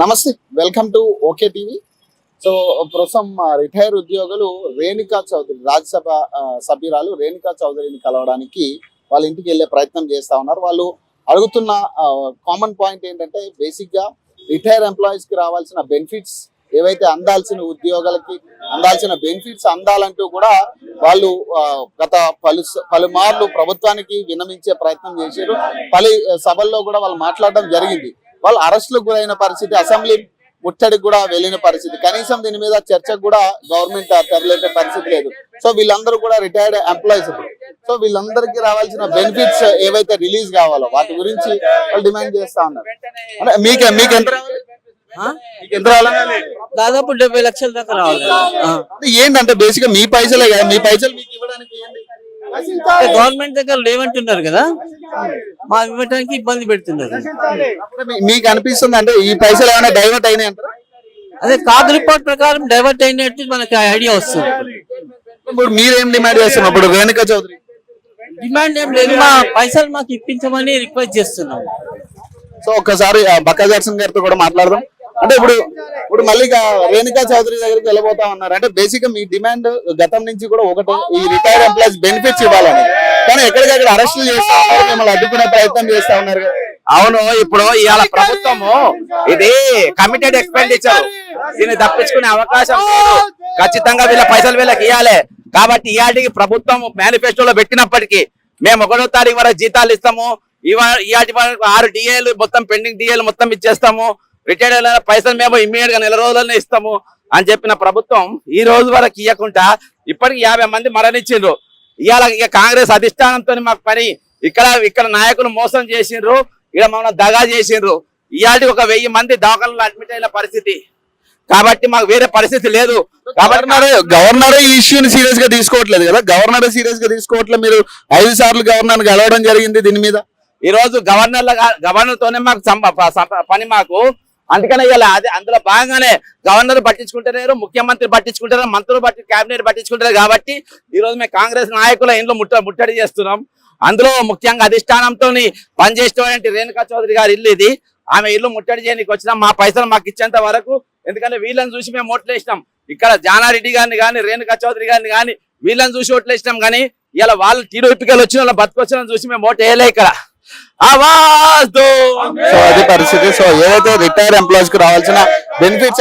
నమస్తే, welcome to okay TV. So ప్రస్తుతం retire ఉద్యోగులు రేణుకా చౌదరి, రాజ్యసభ సభ్యురాలు రేణుకా చౌదరిని కలవడానికి వాళ్ళ ఇంటికి వెళ్ళే ప్రయత్నం చేస్తా ఉన్నారు. వాళ్ళు అడుగుతున్న కామన్ పాయింట్ ఏంటంటే, బేసిక్ గా రిటైర్ ఎంప్లాయీస్ కి రావాల్సిన బెనిఫిట్స్ ఏవైతే అందాల్సిన ఉద్యోగులకి అందాల్సిన బెనిఫిట్స్ అందాలంటూ కూడా వాళ్ళు గత పలుమార్లు ప్రభుత్వానికి విన్నవించే ప్రయత్నం చేశారు. పలు సభల్లో కూడా వాళ్ళు మాట్లాడడం జరిగింది. వాళ్ళు అరెస్టులకు గురైన పరిస్థితి, అసెంబ్లీ ముట్టడికి కూడా వెళ్ళిన పరిస్థితి, కనీసం దీని మీద చర్చకు కూడా గవర్నమెంట్ తెరలేపే పరిస్థితి లేదు. సో వీళ్ళందరూ కూడా రిటైర్డ్ ఎంప్లాయీస్. సో వీళ్ళందరికీ రావాల్సిన బెనిఫిట్స్ ఏవైతే రిలీజ్ కావాలో వాటి గురించి వాళ్ళు డిమాండ్ చేస్తా ఉన్నారు. అంటే మీకు ఎంత రావాలి? దాదాపు 70 లక్షల దాకా రావాలి. ఏంటంటే బేసిక్ గా మీ పైసలే కదా, మీ పైసలు మీకు ఇవ్వడానికి ఏంటి? గవర్నమెంట్ దగ్గర లేవంటున్నారు కదా, మా ఇవ్వడానికి ఇబ్బంది పెడుతున్నారు. మీకు అనిపిస్తుంది అంటే ఈ పైసలు ఏమైనా డైవర్ట్ అయినాయి అంటారా? అదే కాగ్ రిపోర్ట్ ప్రకారం డైవర్ట్ అయినట్టు మనకి ఐడియా వస్తుంది. ఇప్పుడు మీరేం డిమాండ్ చేస్తున్నారు? ఇప్పుడు రేణుకా చౌదరి డిమాండ్ ఏం లేదు, మా పైసలు మాకు ఇప్పించమని రిక్వెస్ట్ చేస్తున్నాం. సో ఒక్కసారి బక్కా జాక్సన్ గారితో కూడా మాట్లాడదాం. అంటే ఇప్పుడు మళ్ళీ రేణుకా చౌదరి దగ్గరికి వెళ్ళబోతా ఉన్నారు. అంటే బేసిక్ గా మీ డిమాండ్ గతం నుంచి కూడా ఒకటే, ఈ రిటైర్డ్ ఎంప్లాయీస్ బెనిఫిట్స్ ఇవ్వాలని. కానీ ఎక్కడికక్కడ అరెస్టులు చేస్తా ఉన్నారు, మిమ్మల్ని అడ్డుకునే ప్రయత్నం చేస్తా ఉన్నారు. అవును, ఇప్పుడు ఇవాళ ప్రభుత్వము ఇది కమిటెడ్ ఎక్స్పెండిచర్, దీన్ని తప్పించుకునే అవకాశం లేదు. ఖచ్చితంగా వీళ్ళ పైసలు వీళ్ళకి ఇవ్వాలి. కాబట్టి ఇవాటికి ప్రభుత్వం మేనిఫెస్టోలో పెట్టినప్పటికీ మేము 1వ తారీఖు వరకు జీతాలు ఇస్తాము, ఇవాటి వరకు 6 డిఏలు మొత్తం పెండింగ్ డిఏలు మొత్తం ఇచ్చేస్తాము, రిటైర్డ్ పైసలు మేము ఇమ్మీడియట్ గా 4 రోజుల్లోనే ఇస్తాము అని చెప్పిన ప్రభుత్వం ఈ రోజు వరకు ఇవ్వకుండా ఇప్పటికి 50 మంది మరణించిండ్రు. ఇక కాంగ్రెస్ అధిష్టానంతో మాకు పని. ఇక్కడ నాయకులు మోసం చేసిండ్రు, ఇక్కడ మమ్మల్ని దగా చేసిండ్రు. ఇవాళ ఒక 1000 మంది దవాఖానలో అడ్మిట్ అయిన పరిస్థితి. కాబట్టి మాకు వేరే పరిస్థితి లేదు. కాబట్టి గవర్నర్ ఈ ఇష్యూని సీరియస్ గా తీసుకోవట్లేదు కదా, గవర్నర్ సీరియస్ గా తీసుకోవట్లేదు. మీరు 5 సార్లు గవర్నర్ కలవడం జరిగింది దీని మీద. ఈ రోజు గవర్నర్ తోనే మాకు పని మాకు. అందుకనే ఇలా అదే అందులో భాగంగానే గవర్నర్ పట్టించుకుంటారు, ముఖ్యమంత్రి పట్టించుకుంటారు, మంత్రులు క్యాబినెట్ పట్టించుకుంటారు. కాబట్టి ఈ రోజు మేము కాంగ్రెస్ నాయకుల ఇంట్లో ముట్టడి చేస్తున్నాం. అందులో ముఖ్యంగా అధిష్టానంతో పనిచేసేటువంటి రేణుకా చౌదరి గారి ఇల్లు ఇది. ఆమె ఇల్లు ముట్టడి చేయడానికి వచ్చినాం. మా పైసలు మాకు ఇచ్చేంత వరకు, ఎందుకంటే వీళ్ళని చూసి మేము ఓట్లు వేసినాం. ఇక్కడ జానారెడ్డి గారిని కానీ రేణుకా చౌదరి గారిని కానీ వీళ్ళని చూసి ఓట్లు వేసినాం. కానీ ఇలా వాళ్ళు టీడీపీకి వచ్చిన వాళ్ళ బతుకొచ్చిన చూసి మేము ఓటు వేయలే. ఇక్కడ సో అది పరిస్థితి. సో ఏదైతే రిటైర్ ఎంప్లాయీస్ కి రావాల్సిన బెనిఫిట్స్